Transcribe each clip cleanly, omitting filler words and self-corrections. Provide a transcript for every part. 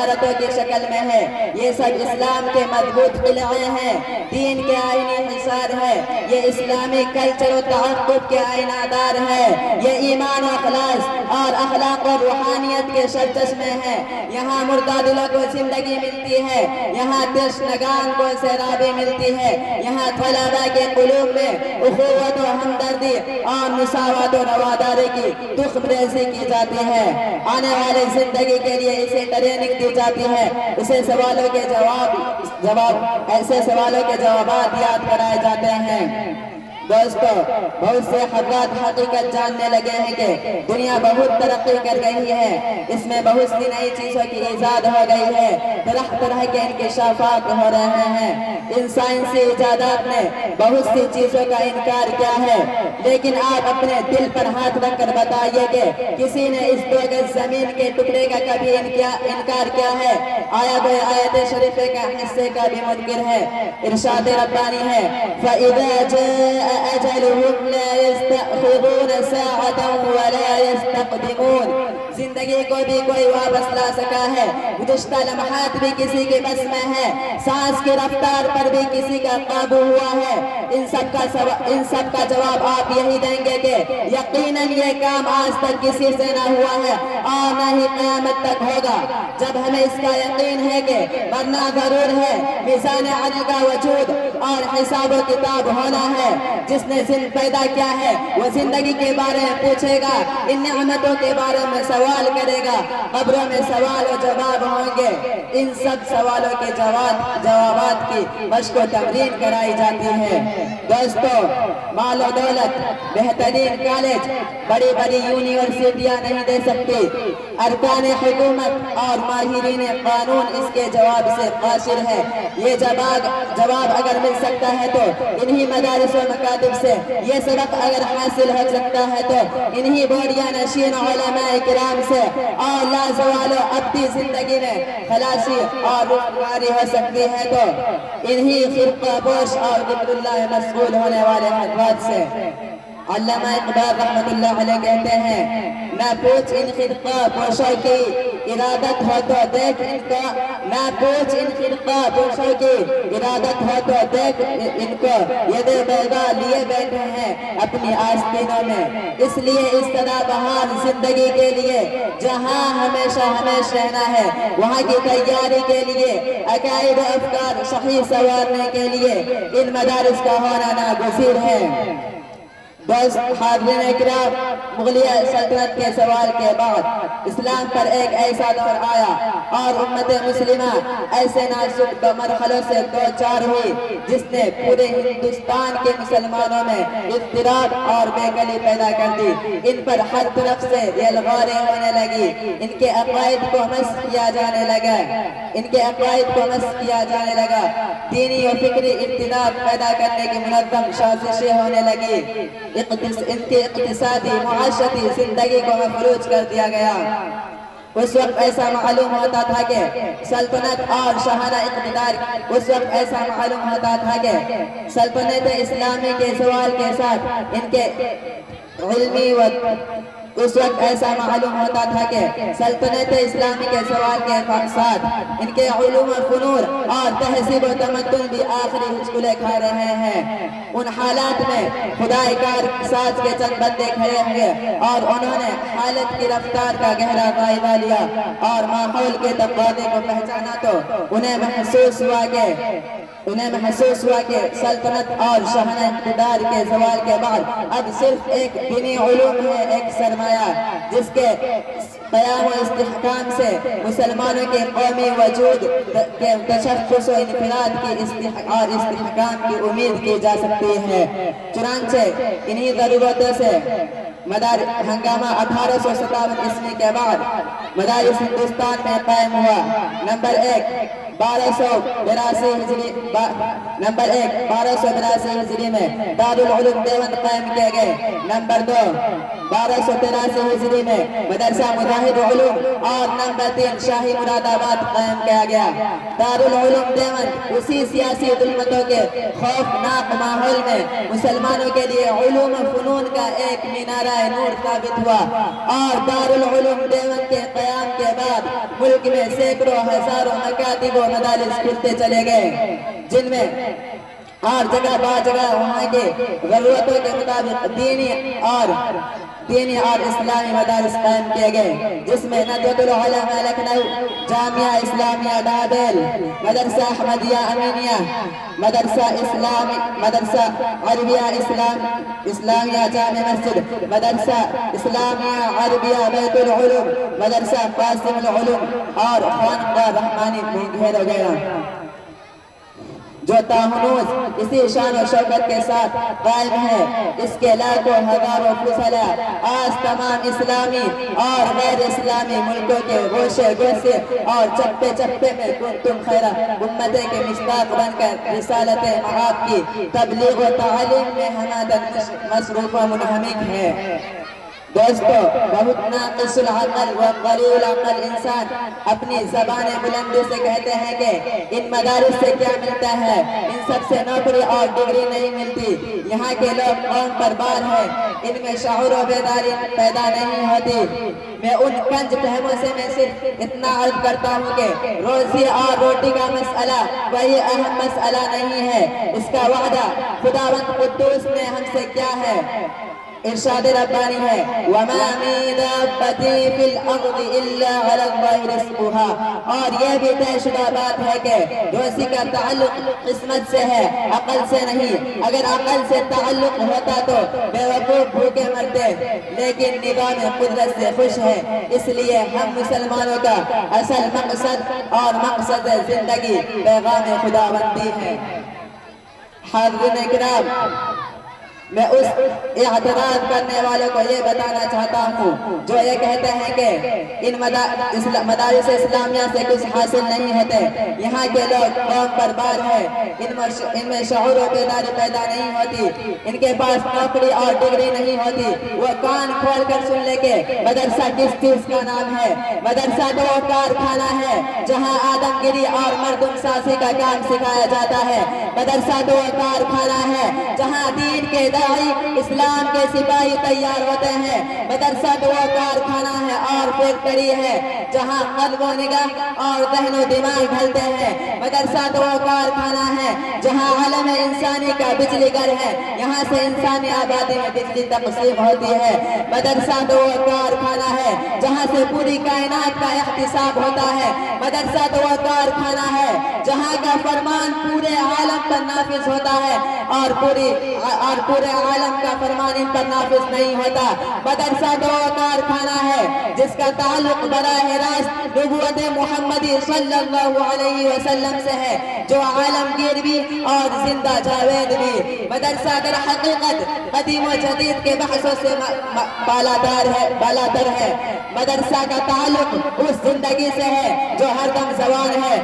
عمارتوں کی شکل میں ہے۔ یہ سب اسلام کے مضبوط قلعے ہیں، دین کے آئینی حصار ہے، یہ اسلامی کلچر و تحفظ کے آئینہ دار ہے، یہ ایمان و اخلاص اور اخلاق و روحانیت کے سرچشمے ہیں۔ یہاں مردہ دلوں کو زندگی ملتی ہے، یہاں تشنگان کو سیرابی ملتی ہے، یہاں طلباء کے قلوب میں اخوت و ہمدردی اور مساوات و رواداری کی تخم ریزی کی جاتی ہے۔ آنے والی زندگی کے لیے اسے ٹریننگ دی جاتی ہے، ایسے سوالوں کے جوابات یاد کرائے جاتے ہیں۔ دوستو، بہت سے حضرات حقیقت جاننے لگے ہیں کہ دنیا بہت ترقی کر گئی ہے، اس میں بہت سی نئی چیزوں کی ایجاد ہو گئی ہے، طرح طرح کے انکشافات ہو رہے ہیں۔ ان سائنسی ایجادات نے بہت سی چیزوں کا انکار کیا ہے، لیکن آپ اپنے دل پر ہاتھ رکھ کر بتائیے کہ کسی نے اس 2 گز زمین کے ٹکڑے کا کبھی انکار کیا ہے؟ آیا کوئی آیت شریفہ کا حصے کا بھی منکر ہے؟ ارشاد ربانی ہے فَإِذَا جَاءَ أَجَلُهُمْ لَا يَسْتَأْخِرُونَ سَاعَةً وَلَا يَسْتَقْدِمُونَ۔ زندگی کو بھی کوئی واپس لا سکا ہے، گزشتہ لمحات بھی کسی کے بس میں ہے، سانس کی رفتار پر بھی کسی کا قابو ہوا ہے۔ ان سب کا جواب آپ یہی دیں گے کہ یقیناً یہ کام آج تک کسی سے نہ ہوا ہے اور نہ ہی قیامت تک ہوگا۔ جب ہمیں اس کا یقین ہے کہ مرنا ضرور ہے، میزان عدل کا وجود اور حساب و کتاب ہونا ہے، جس نے پیدا کیا ہے وہ زندگی کے بارے میں پوچھے گا، ان نعمتوں کے بارے میں سوال کرے گا، قبروں میں سوال و جواب ہوں گے۔ ان سب سوالوں کے جوابات کی مشق و تمرین کرائی جاتی ہے۔ دوستو، مال و دولت، بہترین کالج، بڑی بڑی یونیورسٹیاں نہیں دے سکتی، ارکان حکومت اور ماہرین قانون اس کے جواب سے قاصر ہے۔ یہ جواب اگر مل سکتا ہے تو انہی مدارس و مکاتب سے، یہ سبق اگر حاصل ہو سکتا ہے تو انہی بوریہ نشین علماء کرام سے، اور لازوال و ابدی زندگی میں خلاصی اور روزگاری ہو سکتی ہے تو انہی فرقہ پوش اور عبداللہ مسئول ہونے والے حضرات سے۔ علامہ اقبال رحمت اللہ علیہ کہتے ہیں، نہ پوچھ ان فرقہ پوشوں کی ارادت ہو تو دیکھ ان کو، نہ پوچھ ان فرقہ پوشوں کی ارادت ہو تو دیکھ ان کو، یہ دے بیضا لیے بیٹھے ہیں اپنی آستینوں میں۔ اس لیے اس طرح بحال زندگی کے لیے جہاں ہمیشہ رہنا ہے، وہاں کی تیاری کے لیے، عقائد و افکار صحیح سنوارنے کے لیے ان مدارس کا ہونا ناگزیر ہے۔ دوست حاضرین اکرام، مغلیہ سلطنت کے زوال کے بعد اسلام پر ایک ایسا دور آیا اور امت مسلمہ ایسے نازک مرحلوں سے دوچار ہوئی جس نے پورے ہندوستان کے مسلمانوں میں اضطراب اور بے کلی پیدا کر دی۔ ان پر ہر طرف سے یلغاریں ہونے لگی، ان کے عقائد کو مسخ کیا جانے لگا، دینی و فکری ارتداد پیدا کرنے کی منظم سازشیں ہونے لگی، ان کی اقتصادی معاشرتی زندگی کو مفلوج کر دیا گیا۔ اس وقت ایسا معلوم ہوتا تھا کہ سلطنت اور شاہانہ اقتدار سلطنت اسلامی کے زوال کے ساتھ ان کے علمی اس وقت ایسا معلوم ہوتا تھا کہ سلطنت اسلامی کے زوال کے ساتھ ان کے علوم و فنون اور تہذیب و تمدن بھی آخری ہچکلے کھا رہے ہیں۔ ان حالات میں خدائے کار ساز کے چند بندے کھڑے ہوئے اور انہوں نے حالت کی رفتار کا گہرا قاعدہ لیا اور ماحول کے تقاضے کو پہچانا تو انہیں محسوس ہوا کہ سلطنت اور شاہانہ اقتدار کے زوال کے بعد اب صرف ایک دینی علوم ہے، ایک سرمایہ جس کے قیام و استحکام سے مسلمانوں کے قومی وجود کے تشخص و انفراد کی اور استحکام کی امید کی جا سکتی ہے۔ چنانچہ انہی ضرورتوں سے ہنگامہ 1857 عیسوی کے بعد مدارس ہندوستان میں قائم ہوا۔ نمبر 1، 1282 ہجری نمبر 1 1282 ہجری میں دارالعلوم دیوبند قائم کیے گئے۔ نمبر 2 1283 ہجری میں مدرسہ مجاہد علوم، اور نمبر 3 شاہی مراد آباد قائم کیا گیا۔ دارالعلوم دیوبند اسی سیاسی ظلمتوں کے خوفناک ماحول میں مسلمانوں کے لیے علوم و فنون کا ایک مینارہ نور ثابت ہوا، اور دارالعلوم دیوبند کے قیام کے بعد ملک میں سینکڑوں ہزاروں مکاتب و مدارس کھلتے چلے گئے، جن میں اور جگہ با جگہ وہاں کے ضرورتوں کے مطابق دینی اور اسلامی مدارس قائم کیے گئے، جس میں ندوۃ العلماء لکھنؤ، جامعہ اسلامیہ ڈابیل، مدرسہ احمدیہ امینیہ، مدرسہ عربیہ اسلامیہ جامع مسجد، مدرسہ اسلامیہ عربیہ بیت العلوم، مدرسہ قاسم العلوم اور خانقاہ رحمانی مونگیر وغیرہ، جو تاہنوز اسی شان و شوکت کے ساتھ قائم ہے۔ اس کے لاکھوں ہزاروں فضلاء آج تمام اسلامی اور غیر اسلامی ملکوں کے گوشے گوشے اور چپے چپے میں کنتم خیر امت کے مشتاق بن کر رسالت معاب کی تبلیغ و تعلیم میں ہمدن مصروف و منہمک ہے۔ دوستو، بہت ناقص العقل و قلیل العقل انسان اپنی زبان بلندی سے کہتے ہیں کہ ان مدارس سے کیا ملتا ہے، ان سب سے نوکری اور ڈگری نہیں ملتی، یہاں کے لوگ قوم پر بار ہیں، ان میں شعور و بیداری پیدا نہیں ہوتی۔ میں ان کنج فہموں سے میں صرف اتنا عرض کرتا ہوں کہ روزی اور روٹی کا مسئلہ کوئی اہم مسئلہ نہیں ہے، اس کا وعدہ خداوند قدوس نے ہم سے کیا ہے۔ ارشاد ربانی ہے وَمَا مِن دَابَّةٍ فِي الْأَرْضِ إِلَّا عَلَى اللَّهِ رِزْقُهَا، اور یہ بھی طے شدہ بات ہے کہ روزی کا تعلق قسمت سے ہے، عقل سے نہیں۔ اگر عقل سے تعلق ہوتا تو بے وقوف بھوکے مرتے، لیکن نظام قدرت سے خوش ہے، اس لیے ہم مسلمانوں کا اصل مقصد اور مقصد زندگی پیغام خداوندی ہے۔ حاضرین کرام، میں اس اعتراض کرنے والوں کو یہ بتانا چاہتا ہوں جو یہ کہتے ہیں کہ ان مدارس اسلامیہ سے کچھ حاصل نہیں ہوتے، یہاں کے لوگ قوم پر بار ہے، ان میں شعور و بیداری پیدا نہیں ہوتی، ان کے پاس نوکری اور ڈگری نہیں ہوتی۔ وہ کان کھول کر سن لے کے مدرسہ کس چیز کا نام ہے۔ مدرسہ تو وہ کارخانہ ہے جہاں آدم گیری اور مردم سازی کا کام سکھایا جاتا ہے۔ مدرسہ تو وہ کارخانہ ہے جہاں دین کے اسلام کے سپاہی تیار ہوتے ہیں۔ مدرسہ تو وہ کارخانہ ہے اور فیکٹری ہے جہاں قلب و نگاہ اور ذہن و دماغ ڈھلتے ہیں۔ مدرسہ تو وہ کارخانہ ہے جہاں عالم انسانی کا بجلی گھر ہے، یہاں سے انسانی آبادی میں بجلی تقسیم ہوتی ہے۔ مدرسہ تو وہ کارخانہ ہے جہاں سے پوری کائنات کا احتساب ہوتا ہے۔ مدرسہ تو وہ کارخانہ ہے جہاں کا فرمان پورے عالم پر نافذ ہوتا ہے اور پورے عالم کا فرمان ان پر نافذ نہیں ہوتا۔ مدرسہ تو وہ کارخانہ ہے جس کا تعلق براہ راست نبوت محمدی صلی اللہ علیہ وسلم سے ہے، جو عالمگیر بھی اور زندہ جاوید بھی۔ مدرسہ در حقیقت قدیم و جدید کے بحثوں سے بالاتر ہے۔ مدرسہ کا تعلق اس زندگی سے ہے جو ہر دم زوال ہے۔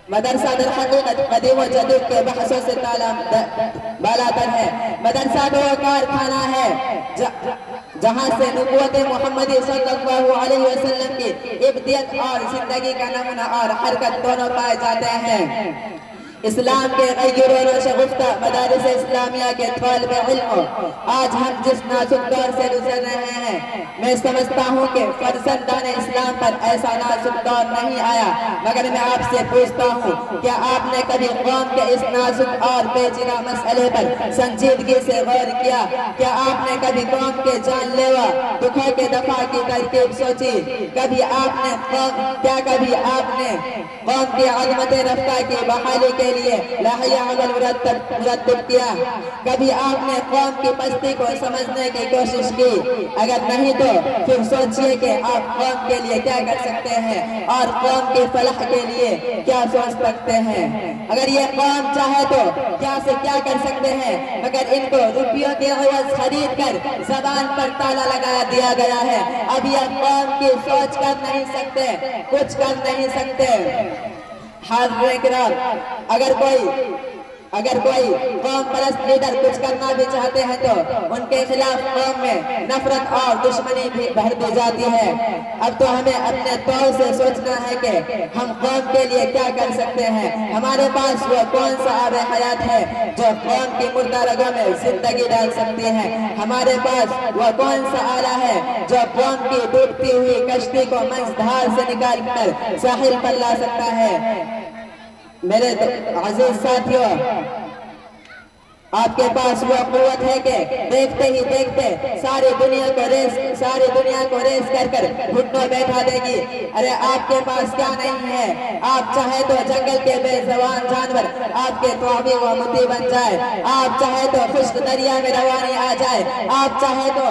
مدرسہ در حقیقت قدیم و جدید کے بحثوں سے بالاتر ہے۔ مدرسہ تو وہ کارخانہ ہے جہاں سے نبوت محمدی صلی اللہ علیہ وسلم کی ابدیت اور زندگی کا نمونہ اور حرکت دونوں پائے جاتے ہیں۔ اسلام کے غیر و شگفتہ مدارس اسلامیہ کے طالب علم آج ہم جس نازک دور سے گزر رہے ہیں، میں سمجھتا ہوں کہ فرزندان اسلام پر ایسا نازک دور نہیں آیا، مگر میں آپ سے پوچھتا ہوں کیا آپ نے کبھی قوم کے اس نازک اور پیچیدہ مسئلے پر سنجیدگی سے غور کیا؟ کیا آپ نے کبھی قوم کے جان لیوا دکھوں کے دفاع کی ترکیب سوچی؟ کبھی آپ نے قوم کی عظمت رفتہ کی بحالی کے کے لیے لائحہ عمل مرتب کیا؟ کبھی آپ نے قوم کی پستی کو سمجھنے کی کوشش کی؟ اگر نہیں تو پھر سوچئے کہ آپ قوم کے لیے کیا کر سکتے ہیں اور قوم کی فلاح کے لیے کیا سوچ سکتے ہیں۔ اگر یہ قوم چاہے تو کیا سے کیا کر سکتے ہیں، مگر ان کو روپیوں کے عوض خرید کر زبان پر تالا لگا دیا گیا ہے۔ اب یہ قوم کی سوچ کر نہیں سکتے، کچھ کر نہیں سکتے۔ حاضرین کرام، اگر کوئی قوم پرست لیڈر کچھ کرنا بھی چاہتے ہیں تو ان کے خلاف قوم میں نفرت اور دشمنی بھی بھر دی جاتی ہے۔ اب تو ہمیں اپنے طور سے سوچنا ہے کہ ہم قوم کے لیے کیا کر سکتے ہیں۔ ہمارے پاس وہ کون سا آب حیات ہے جو قوم کی مردہ رگوں میں زندگی ڈال سکتی ہے؟ ہمارے پاس وہ کون سا آلہ ہے جو قوم کی ڈوبتی ہوئی کشتی کو منځدھار سے نکال کر ساحل پر لا سکتا ہے؟ میرے عزیز ساتھیوں، آپ کے پاس وہ قوت ہے کہ دیکھتے ہی دیکھتے ساری دنیا کو ریس کر گھٹنوں بیٹھا دے گی۔ ارے آپ کے پاس کیا نہیں ہے؟ آپ چاہے تو جنگل کے بے زبان جانور آپ کے توابع و مطیع بن جائے، آپ چاہے تو خشک دریا میں روانی آ جائے، آپ چاہے تو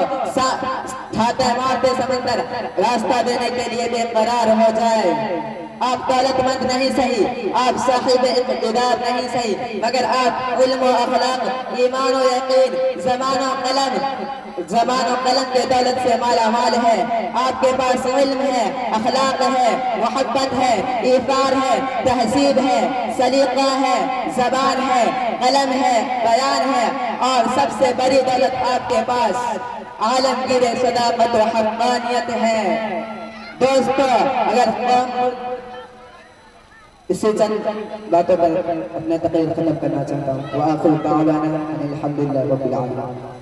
ٹھاتے مارتے سمندر راستہ دینے کے لیے بے قرار ہو جائے۔ آپ دولت مند نہیں صحیح، آپ صاحب اقتدار نہیں صحیح، مگر آپ علم و اخلاق، ایمان و یقین، زمان و قلم کے دولت سے مالا مال ہے۔ آپ کے پاس علم ہے، اخلاق ہے، محبت ہے، ایثار ہے، تہذیب ہے، سلیقہ ہے، زبان ہے، قلم ہے، بیان ہے، اور سب سے بڑی دولت آپ کے پاس عالمگیر صداقت و حقانیت ہے۔ دوستو، اگر قوم اس سے چند باتوں پر اپنا تقریر ختم کرنا چاہتا ہوں۔ وآخر دعوانا ان الحمدللہ رب العالمین۔